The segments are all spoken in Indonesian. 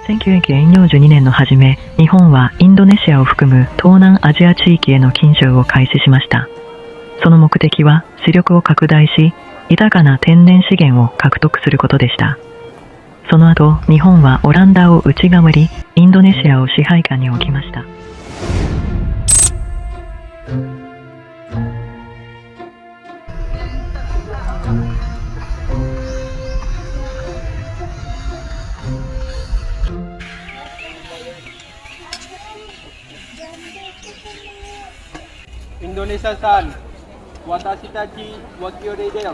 1942年の初め、日本はインドネシアを含む東南アジア地域への進出を開始しました。その目的は勢力を拡大し、豊かな天然資源を獲得することでした。その後、日本はオランダを内側り、インドネシアを支配下に置きました。Indonesia-san, watashi tachi wa Kyore desu.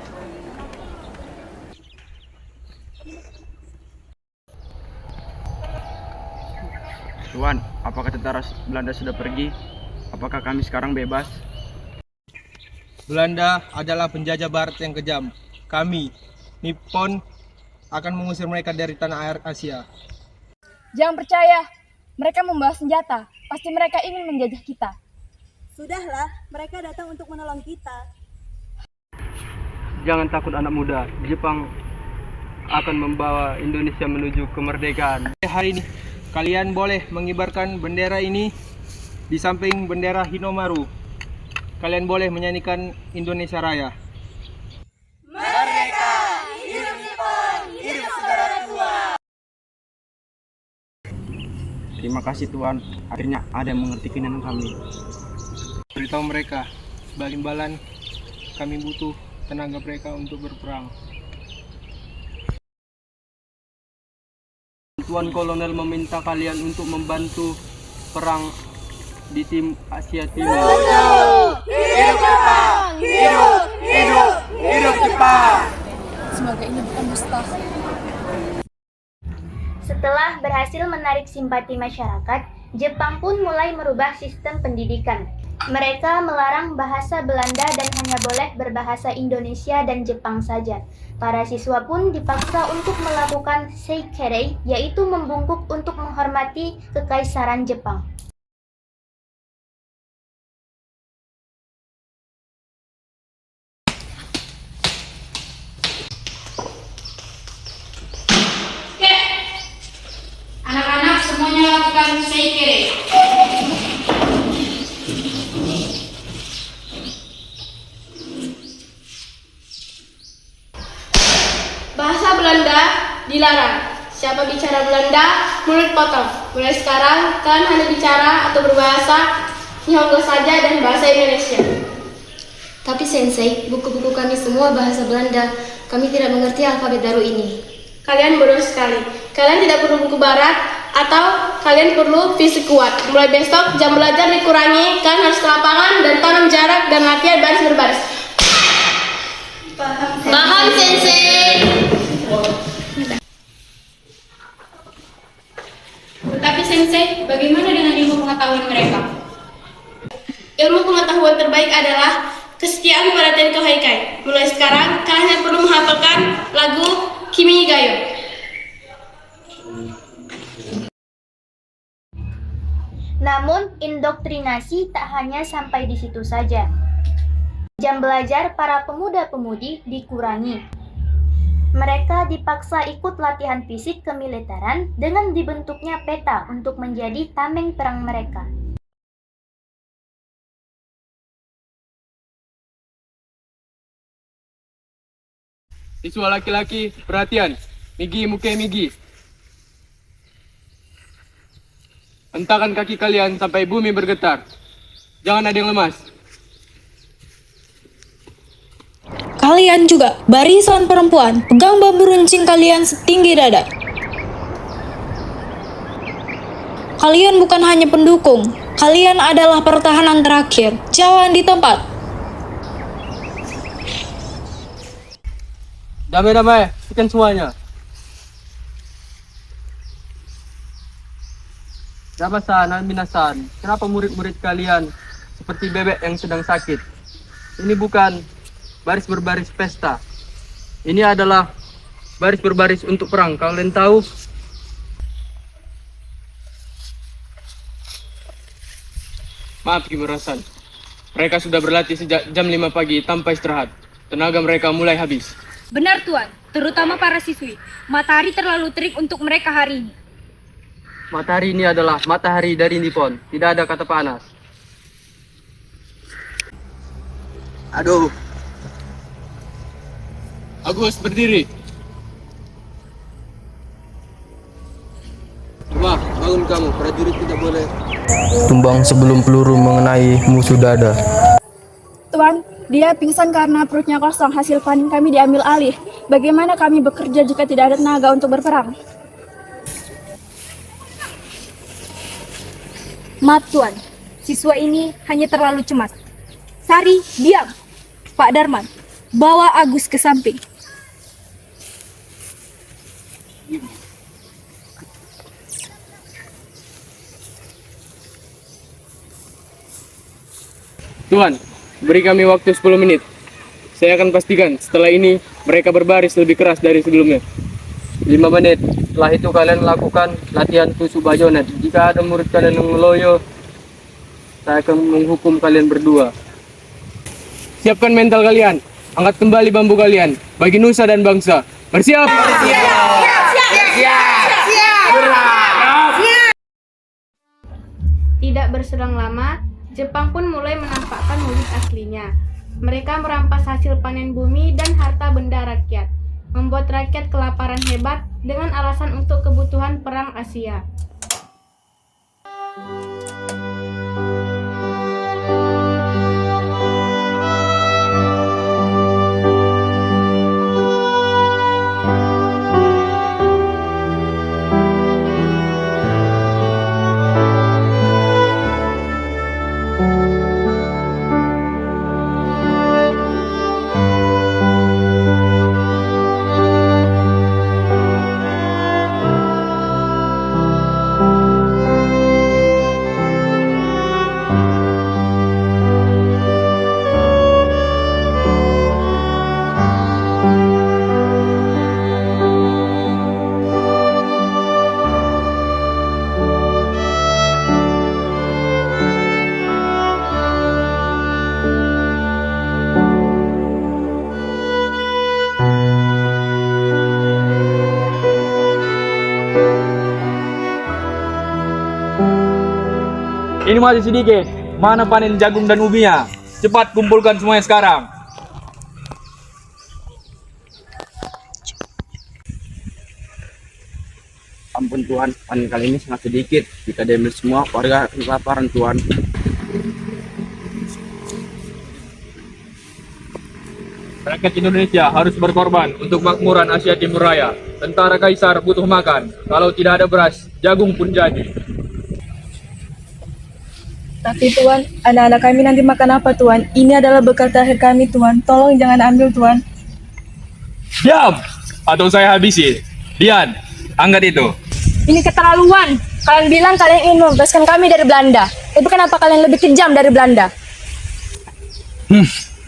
Tuan, apakah tentara Belanda sudah pergi? Apakah kami sekarang bebas? Belanda adalah penjajah barat yang kejam. Kami, Nippon, akan mengusir mereka dari tanah air Asia. Jangan percaya, mereka membawa senjata. Pasti mereka ingin menjajah kita. Sudahlah, mereka datang untuk menolong kita. Jangan takut anak muda, Jepang akan membawa Indonesia menuju kemerdekaan. Hari ini, kalian boleh mengibarkan bendera ini di samping bendera Hinomaru. Kalian boleh menyanyikan Indonesia Raya. Merdeka! Hidup Nippon! Hidup saudara tua! Terima kasih Tuan, akhirnya ada yang mengerti keinginan kami. Beritahu mereka, baling-balan kami butuh tenaga mereka untuk berperang. Tuan Kolonel meminta kalian untuk membantu perang di tim Asia Timur. Hidup Jepang! Hidup! Hidup! Hidup Jepang! Semoga ini bukan mustahil. Setelah berhasil menarik simpati masyarakat, Jepang pun mulai merubah sistem pendidikan. Mereka melarang bahasa Belanda dan hanya boleh berbahasa Indonesia dan Jepang saja. Para siswa pun dipaksa untuk melakukan seikirei, yaitu membungkuk untuk menghormati kekaisaran Jepang. Anak-anak semuanya lakukan seikirei. Bahasa Belanda dilarang. Siapa bicara Belanda, mulut potong. Mulai sekarang, kalian hanya bicara atau berbahasa Nihongo saja dan bahasa Indonesia. Tapi Sensei, buku-buku kami semua bahasa Belanda. Kami tidak mengerti alfabet baru ini. Kalian bodoh sekali. Kalian tidak perlu buku barat atau kalian perlu fisik kuat. Mulai besok, jam belajar dikurangi. Kalian harus ke lapangan dan tanam jarak dan latihan baris berbaris. Paham, Sensei? Tetapi Sensei, bagaimana dengan ilmu pengetahuan mereka? Ilmu pengetahuan terbaik adalah kesetiaan pada Tenko Haikai. Mulai sekarang, kalian perlu menghafalkan lagu Kimi ni Gayo. Namun, indoktrinasi tak hanya sampai di situ saja. Jam belajar para pemuda-pemudi dikurangi. Mereka dipaksa ikut latihan fisik kemiliteran dengan dibentuknya peta untuk menjadi tameng perang mereka. Siswa laki-laki, perhatian. Migi, muke, migi. Hentakan kaki kalian sampai bumi bergetar. Jangan ada yang lemas. Kalian juga, barisan perempuan, pegang bambu runcing kalian setinggi dada. Kalian bukan hanya pendukung, kalian adalah pertahanan terakhir. Jangan di tempat. Damai-damai, ikan semuanya. Dabasan, minasan, kenapa murid-murid kalian seperti bebek yang sedang sakit? Ini bukan baris berbaris pesta. Ini adalah baris berbaris untuk perang. Kalian tahu? Maaf Kimurasan, mereka sudah berlatih sejak jam 5 pagi tanpa istirahat. Tenaga mereka mulai habis. Benar Tuan, terutama para siswi. Matahari terlalu terik untuk mereka hari ini. matahari ini adalah matahari dari Nippon. Tidak ada kata panas. Aduh. Agus, berdiri. Coba, bangun kamu. Prajurit tidak boleh tumbang sebelum peluru mengenai musuh dada. Tuan, dia pingsan karena perutnya kosong. Hasil panen kami diambil alih. Bagaimana kami bekerja jika tidak ada tenaga untuk berperang? Maaf Tuan, siswa ini hanya terlalu cemas. Sari, diam. Pak Darman, bawa Agus ke samping. Tuan, beri kami waktu 10 menit. Saya akan pastikan setelah ini mereka berbaris lebih keras dari sebelumnya. 5 menit. Setelah itu kalian lakukan latihan tusuk bajonet. Jika ada murid kalian yang ngeloyo, saya akan menghukum kalian berdua. Siapkan mental kalian. Angkat kembali bambu kalian bagi nusa dan bangsa. Bersiap! Tidak berselang lama, Jepang pun mulai menampakkan wujud aslinya. Mereka merampas hasil panen bumi dan harta benda rakyat, membuat rakyat kelaparan hebat dengan alasan untuk kebutuhan perang Asia. Ini masih sedikit. Mana panen jagung dan ubinya? Cepat kumpulkan semuanya sekarang. Ampun Tuan, panen kali ini sangat sedikit. Jika diambil semua, warga akan kelaparan Tuan. Rakyat Indonesia harus berkorban untuk makmuran Asia Timur Raya. Tentara Kaisar butuh makan. Kalau tidak ada beras, jagung pun jadi. Tapi Tuan, anak-anak kami nanti makan apa Tuan? Ini adalah bekal terakhir kami Tuan. Tolong jangan ambil Tuan. Diam! Atau saya habisi. Dian, angkat itu. Ini keterlaluan. Kalian bilang kalian ingin membebaskan kami dari Belanda. Tapi kenapa kalian lebih kejam dari Belanda?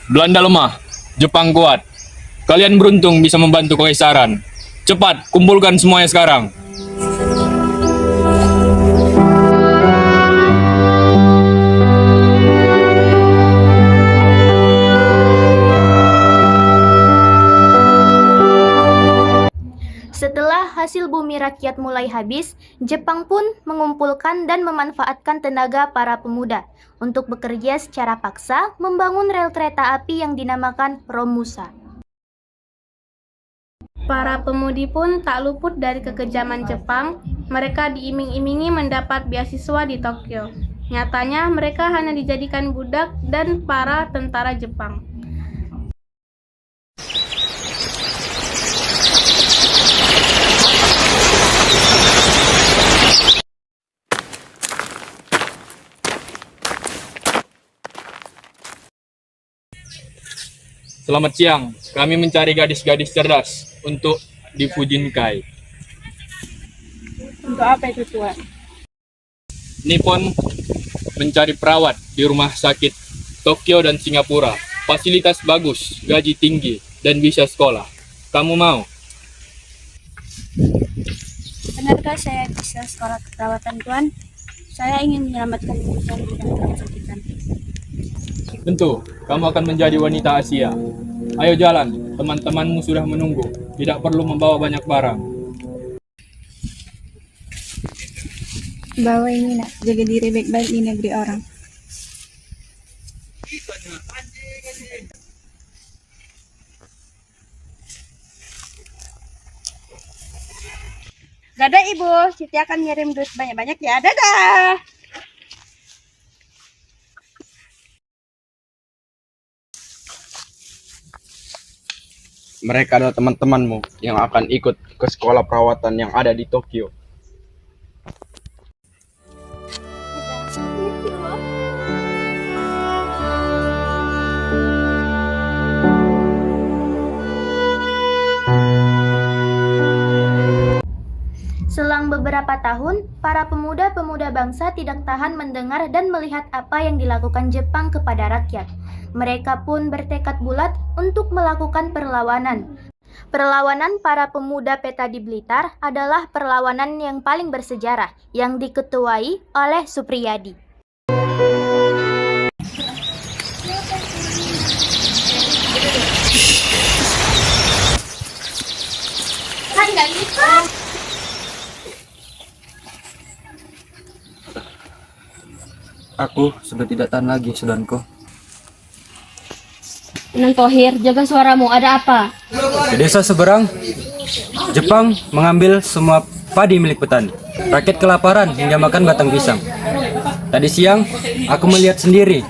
Belanda lemah, Jepang kuat. Kalian beruntung bisa membantu kekaisaran. Cepat, kumpulkan semuanya sekarang. Setelah hasil bumi rakyat mulai habis, Jepang pun mengumpulkan dan memanfaatkan tenaga para pemuda untuk bekerja secara paksa membangun rel kereta api yang dinamakan Romusa. Para pemudi pun tak luput dari kekejaman Jepang. Mereka diiming-imingi mendapat beasiswa di Tokyo. Nyatanya mereka hanya dijadikan budak dan para tentara Jepang. Selamat siang, kami mencari gadis-gadis cerdas untuk di Fujinkai. Untuk apa itu Tuan? Nippon mencari perawat di rumah sakit Tokyo dan Singapura. Fasilitas bagus, gaji tinggi, dan bisa sekolah. Kamu mau? Benarkah saya bisa sekolah keperawatan Tuan? Saya ingin menyelamatkan kehidupan dan kesakitan. Tentu, kamu akan menjadi wanita Asia. Ayo jalan, teman-temanmu sudah menunggu. Tidak perlu membawa banyak barang. Bawa ini nak, jaga diri baik-baik di negeri orang. Dadah Ibu, Siti akan ngirim duit banyak-banyak ya. Dadah. Mereka adalah teman-temanmu yang akan ikut ke sekolah perawatan yang ada di Tokyo. Selang beberapa tahun, para pemuda-pemuda bangsa tidak tahan mendengar dan melihat apa yang dilakukan Jepang kepada rakyat. Mereka pun bertekad bulat untuk melakukan perlawanan. Perlawanan para pemuda peta di Blitar adalah perlawanan yang paling bersejarah, yang diketuai oleh Supriyadi. Aku sudah tidak tahan lagi, saudaraku. Nang Tohir, jaga suaramu, ada apa? Di desa seberang, Jepang mengambil semua padi milik petani. Rakyat kelaparan hingga makan batang pisang. Tadi siang, aku melihat sendiri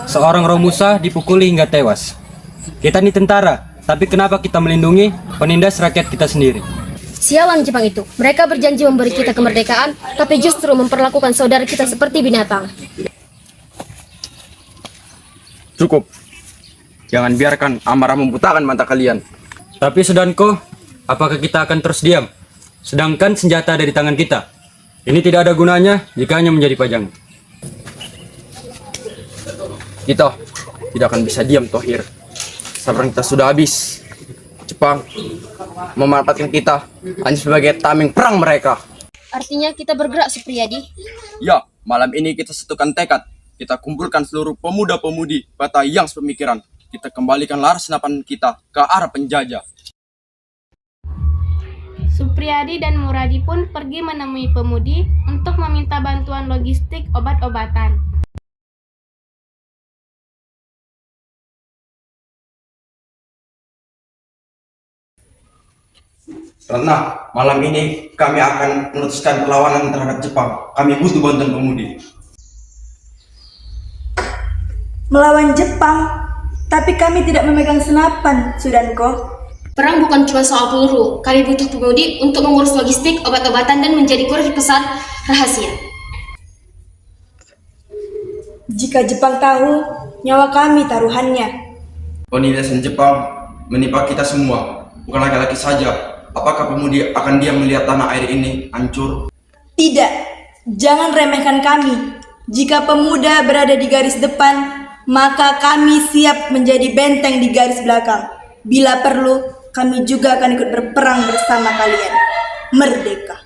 seorang Romusa dipukuli hingga tewas. Kita ini tentara, tapi kenapa kita melindungi penindas rakyat kita sendiri? Sialan Jepang itu. Mereka berjanji memberi kita kemerdekaan, tapi justru memperlakukan saudara kita seperti binatang. Cukup. Jangan biarkan amarah membutakan mata kalian. Tapi saudaraku, apakah kita akan terus diam? Sedangkan senjata ada di tangan kita. Ini tidak ada gunanya jika hanya menjadi pajang. Kita tidak akan bisa diam, Tohir. Sabar kita sudah habis. Jepang memanfaatkan kita hanya sebagai tameng perang mereka. Artinya kita bergerak, Supriyadi. Ya, malam ini kita satukan tekad. Kita kumpulkan seluruh pemuda-pemudi Bata yang sepemikiran. Kita kembalikan laras senapan kita ke arah penjajah. Supriyadi dan Muradi pun pergi menemui pemudi untuk meminta bantuan logistik obat-obatan. Karena malam ini kami akan memutuskan perlawanan terhadap Jepang. Kami butuh bantuan pemudi. Melawan Jepang, tapi kami tidak memegang senapan, Sudanko. Perang bukan cuma soal peluru. Kami butuh pemudi untuk mengurus logistik, obat-obatan, dan menjadi kurir pesan rahasia. Jika Jepang tahu, nyawa kami taruhannya. Penindasan Jepang menimpa kita semua, bukan laki-laki saja. Apakah pemudi akan diam melihat tanah air ini hancur? Tidak, jangan remehkan kami. Jika pemuda berada di garis depan, maka kami siap menjadi benteng di garis belakang. Bila perlu, kami juga akan ikut berperang bersama kalian. Merdeka.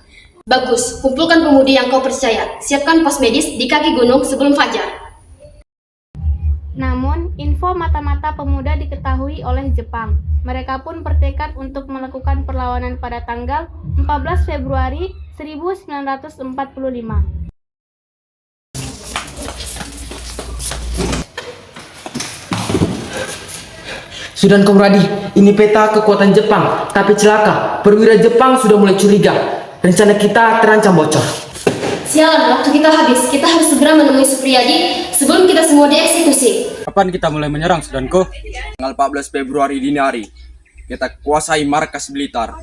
Bagus, kumpulkan pemudi yang kau percaya. Siapkan pos medis di kaki gunung sebelum fajar. Namun, info mata-mata pemuda diketahui oleh Jepang. Mereka pun bertekad untuk melakukan perlawanan pada tanggal 14 Februari 1945. Sudan Komradi, ini peta kekuatan Jepang, tapi celaka, perwira Jepang sudah mulai curiga. Rencana kita terancam bocor. Sialan, waktu kita habis. Kita harus segera menemui Supriyadi sebelum kita semua dieksekusi. Kapan kita mulai menyerang, saudaraku? Tanggal 14 Februari dini hari, kita kuasai markas Blitar.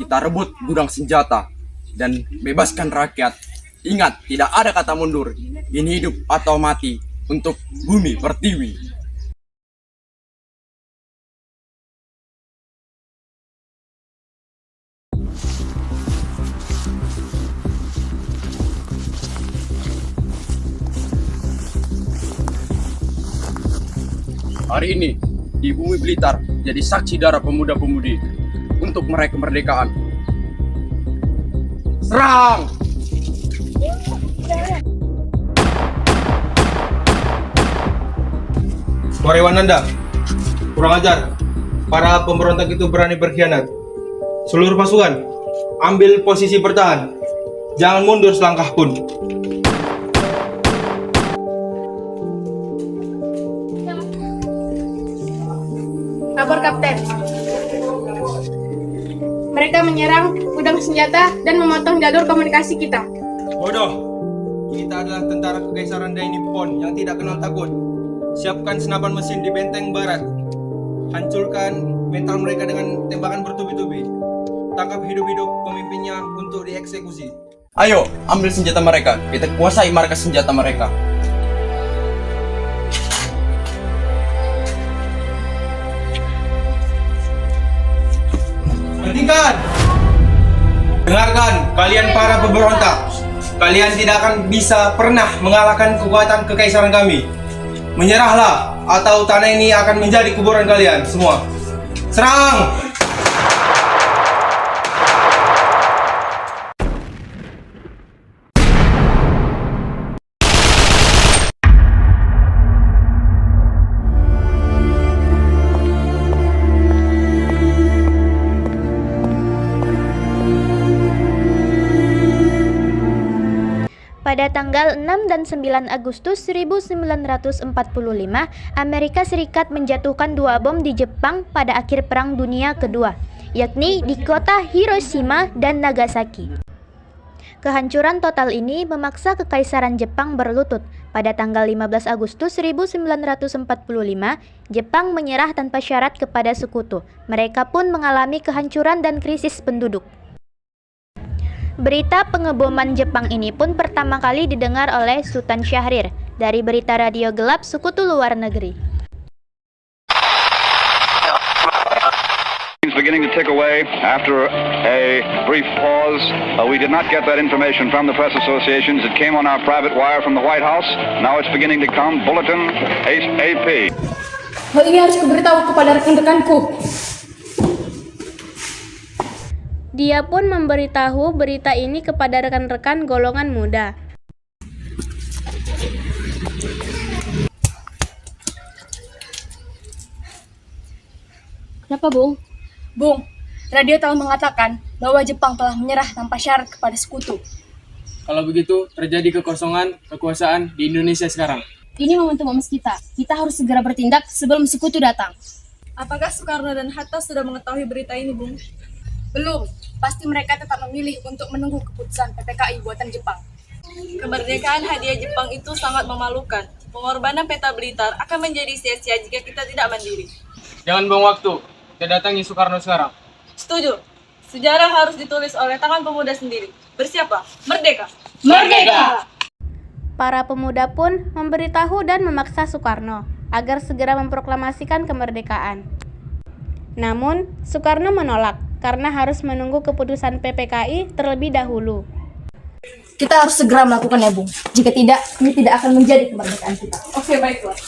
Kita rebut gudang senjata dan bebaskan rakyat. Ingat, tidak ada kata mundur. Ini hidup atau mati untuk bumi pertiwi. Hari ini, di bumi Blitar jadi saksi darah pemuda-pemudi untuk meraih kemerdekaan. Serang! Warewananda, kurang ajar. Para pemberontak itu berani berkhianat. Seluruh pasukan, ambil posisi bertahan. Jangan mundur selangkah pun. Lapor Kapten. Mereka menyerang gudang senjata dan memotong jalur komunikasi kita. Bodoh. Kita adalah tentara Kekaisaran Dai Nippon yang tidak kenal takut. Siapkan senapan mesin di benteng barat. Hancurkan mental mereka dengan tembakan bertubi-tubi. Tangkap hidup-hidup pemimpinnya untuk dieksekusi. Ayo, ambil senjata mereka. Kita kuasai markas senjata mereka. Hentikan! Dengarkan, kalian para pemberontak. Kalian tidak akan bisa pernah mengalahkan kekuatan kekaisaran kami. Menyerahlah, atau tanah ini akan menjadi kuburan kalian semua. Serang! Pada tanggal 6 dan 9 Agustus 1945, Amerika Serikat menjatuhkan 2 bom di Jepang pada akhir Perang Dunia Kedua, yakni di kota Hiroshima dan Nagasaki. Kehancuran total ini memaksa Kekaisaran Jepang berlutut. Pada tanggal 15 Agustus 1945, Jepang menyerah tanpa syarat kepada sekutu. Mereka pun mengalami kehancuran dan krisis penduduk. Berita pengeboman Jepang ini pun pertama kali didengar oleh Sultan Syahrir dari berita radio gelap Sekutu Luar Negeri. Beginning to tick away after a brief pause. We did not get that information from the press associations. It came on our private wire from the White House. Now it's beginning to come. Bulletin AP. Hal ini harus kuberitahu kepada rekan-rekanku. Dia pun memberitahu berita ini kepada rekan-rekan golongan muda. Kenapa, Bung? Bung, radio telah mengatakan bahwa Jepang telah menyerah tanpa syarat kepada sekutu. Kalau begitu, terjadi kekosongan kekuasaan di Indonesia sekarang. Ini momentum emas kita. Kita harus segera bertindak sebelum sekutu datang. Apakah Soekarno dan Hatta sudah mengetahui berita ini, Bung? Belum. Pasti mereka tetap memilih untuk menunggu keputusan PPKI buatan Jepang. Kemerdekaan hadiah Jepang itu sangat memalukan. Pengorbanan Peta Blitar akan menjadi sia-sia jika kita tidak mandiri. Jangan buang waktu. Kita datangi Soekarno sekarang. Setuju. Sejarah harus ditulis oleh tangan pemuda sendiri. Bersiaplah. Merdeka! Merdeka! Para pemuda pun memberitahu dan memaksa Soekarno agar segera memproklamasikan kemerdekaan. Namun, Soekarno menolak karena harus menunggu keputusan PPKI terlebih dahulu. Kita harus segera melakukannya, Bung. Jika tidak, ini tidak akan menjadi kemerdekaan kita. Oke, baiklah.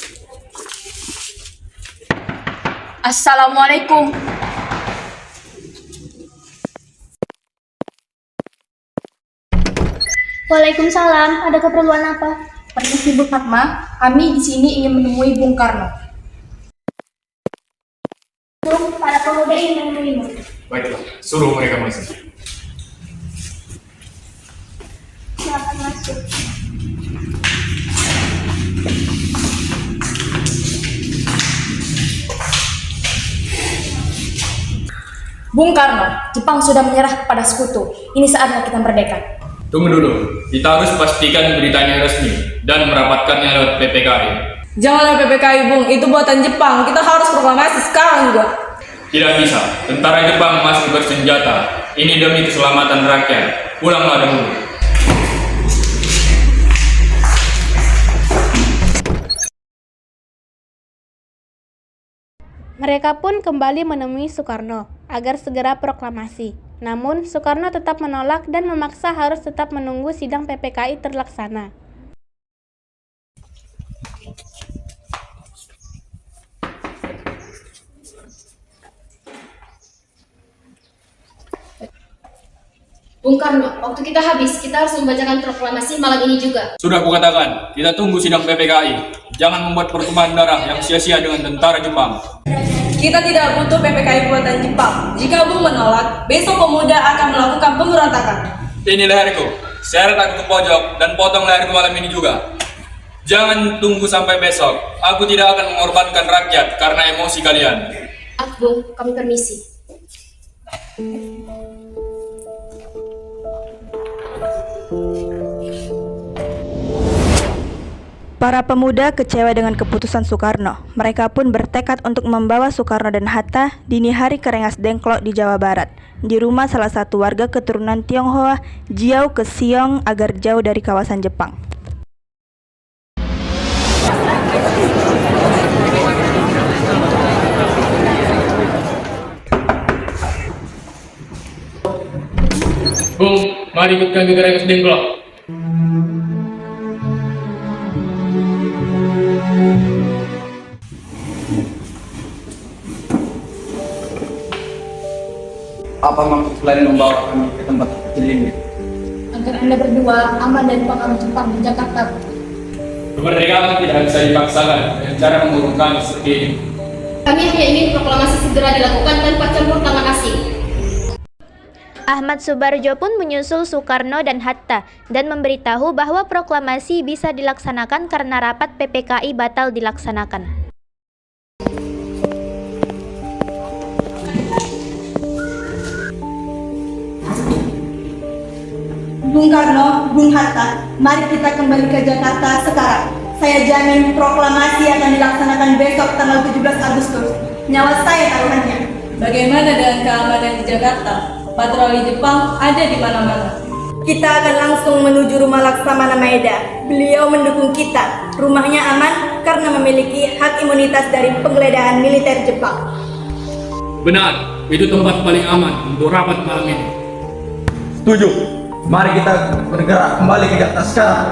Assalamualaikum. Waalaikumsalam, ada keperluan apa? Permisi Bu Fatma, kami di sini ingin menemui Bung Karno. Bung, para pemuda ingin menemuimu. Baiklah, suruh mereka masuk. Silakan masuk. Bung Karno, Jepang sudah menyerah kepada sekutu. Ini saatnya kita merdeka. Tunggu dulu, kita harus pastikan beritanya resmi dan merapatkannya lewat PPKI. Janganlah PPKI, Bung. Itu buatan Jepang. Kita harus proklamasi sekarang juga. Tidak bisa, tentara Jepang masih bersenjata. Ini demi keselamatan rakyat. Pulanglah dahulu. Mereka pun kembali menemui Soekarno agar segera proklamasi. Namun, Soekarno tetap menolak dan memaksa harus tetap menunggu sidang PPKI terlaksana. Bung Karno, waktu kita habis, kita harus membacakan proklamasi malam ini juga. Sudah kukatakan, kita tunggu sidang PPKI. Jangan membuat pertumpahan darah yang sia-sia dengan tentara Jepang. Kita tidak butuh PPKI buatan Jepang. Jika Bung menolak, besok pemuda akan melakukan pemberontakan. Ini leherku. seret aku ke pojok dan potong leherku malam ini juga. Jangan tunggu sampai besok. Aku tidak akan mengorbankan rakyat karena emosi kalian. Bung, kami permisi. Para pemuda kecewa dengan keputusan Soekarno. Mereka pun bertekad untuk membawa Soekarno dan Hatta dini hari ke Rengas Dengklok di Jawa Barat, di rumah salah satu warga keturunan Tionghoa, Jiao ke Siong agar jauh dari kawasan Jepang. Bung, mari ikut kami ke Rengas Dengklok. Apa maksud kalian membawa kami ke tempat kecil ini? Agar Anda berdua aman dari pengaruh Jepang di Jakarta. Kemerdekaan tidak bisa dipaksakan dengan cara mengurung kami seperti ini. Kami hanya ingin proklamasi segera dilakukan tanpa campur tangan asing. Ahmad Subarjo pun menyusul Soekarno dan Hatta dan memberitahu bahwa proklamasi bisa dilaksanakan karena rapat PPKI batal dilaksanakan. Bung Karno, Bung Hatta, mari kita kembali ke Jakarta sekarang. Saya jamin proklamasi akan dilaksanakan besok tanggal 17 Agustus. Nyawa saya taruhannya. Bagaimana dengan keamanan di Jakarta? Patroli Jepang ada di mana-mana. Kita akan langsung menuju rumah Laksamana Maeda. Beliau mendukung kita. Rumahnya aman karena memiliki hak imunitas dari penggeledahan militer Jepang. Benar, itu tempat paling aman untuk rapat malam ini. Setuju. Mari kita bergerak kembali ke Jakarta sekarang.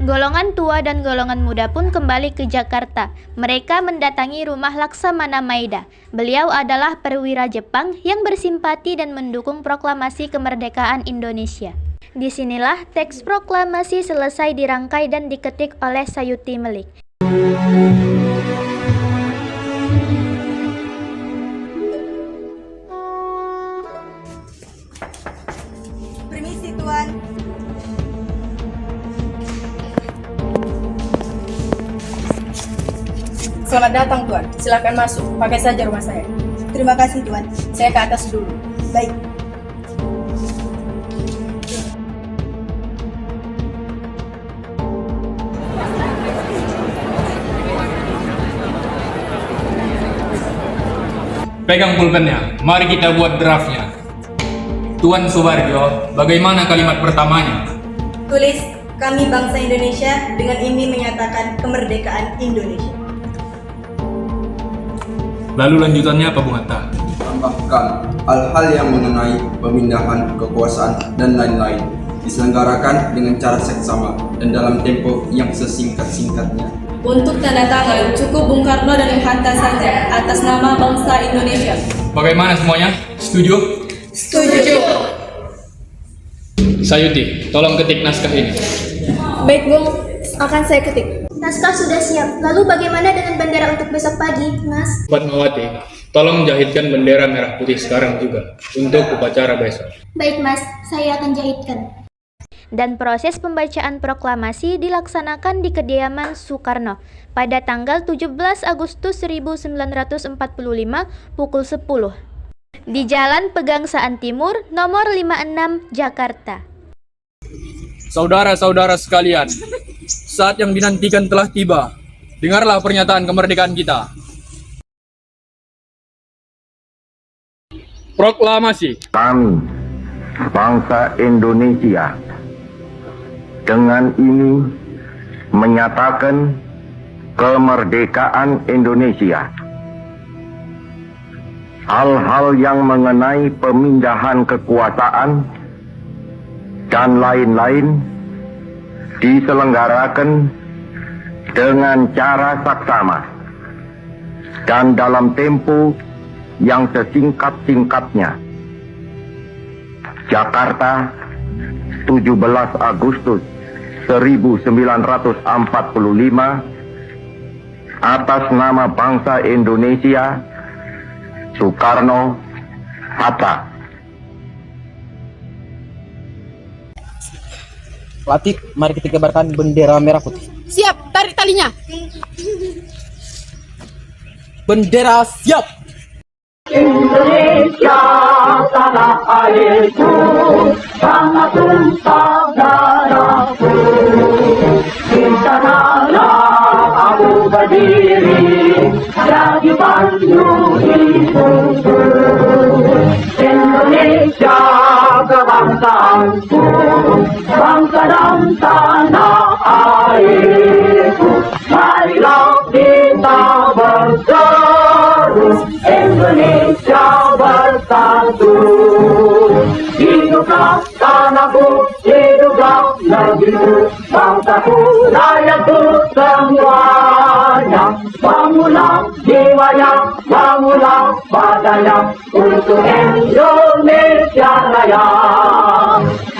Golongan tua dan golongan muda pun kembali ke Jakarta. Mereka mendatangi rumah Laksamana Maeda. Beliau adalah perwira Jepang yang bersimpati dan mendukung proklamasi kemerdekaan Indonesia. Disinilah teks proklamasi selesai dirangkai dan diketik oleh Sayuti Melik. Permisi Tuan. Selamat datang Tuan, silakan masuk, pakai saja rumah saya. Terima kasih Tuan. Saya ke atas dulu. Baik. Pegang pulpennya, mari kita buat draftnya. Tuan Subarjo, bagaimana kalimat pertamanya? Tulis, kami bangsa Indonesia dengan ini menyatakan kemerdekaan Indonesia. Lalu lanjutannya apa, Bung Hatta? Tambahkan hal-hal yang mengenai pemindahan kekuasaan dan lain-lain diselenggarakan dengan cara seksama dan dalam tempo yang sesingkat-singkatnya. Untuk tanda tangan, cukup Bung Karno dan Bung Hatta saja atas nama bangsa Indonesia. Bagaimana semuanya? Setuju? Setuju. Sayuti, tolong ketik naskah ini. Baik Bung, akan saya ketik. Naskah sudah siap. Lalu bagaimana dengan bendera untuk besok pagi, Mas? Fatmawati, tolong jahitkan bendera merah putih sekarang juga untuk upacara besok. Baik, Mas. Saya akan jahitkan. Dan proses pembacaan proklamasi dilaksanakan di kediaman Soekarno pada tanggal 17 Agustus 1945 pukul 10 di Jalan Pegangsaan Timur nomor 56 Jakarta. Saudara-saudara sekalian, saat yang dinantikan telah tiba. Dengarlah pernyataan kemerdekaan kita. Proklamasi. Kami, bangsa Indonesia, dengan ini menyatakan kemerdekaan Indonesia. Hal-hal yang mengenai pemindahan kekuasaan dan lain-lain diselenggarakan dengan cara saksama dan dalam tempo yang sesingkat-singkatnya. Jakarta, 17 Agustus 1945, atas nama bangsa Indonesia, Soekarno, Hatta. Latif, mari kita kibarkan bendera merah putih. Siap, tarik talinya. Bendera siap. Indonesia tanah airku, tanah tumpah darahku. Di sanalah aku berdiri, jadi pandu hidupku. Indonesia kebangsaanku, bangsa dan tanah airku. Marilah kita berseru, Indonesia bersatu. Hiduplah tanahku, hiduplah negeriku, bangsaku, rakyatku semuanya. Bangunlah jiwanya, bangunlah badannya untuk Indonesia Raya.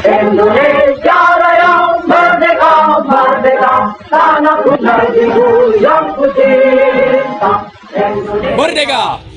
Indonesia Raya, merdeka, merdeka, tanahku negeriku yang ku cinta. Merdeka!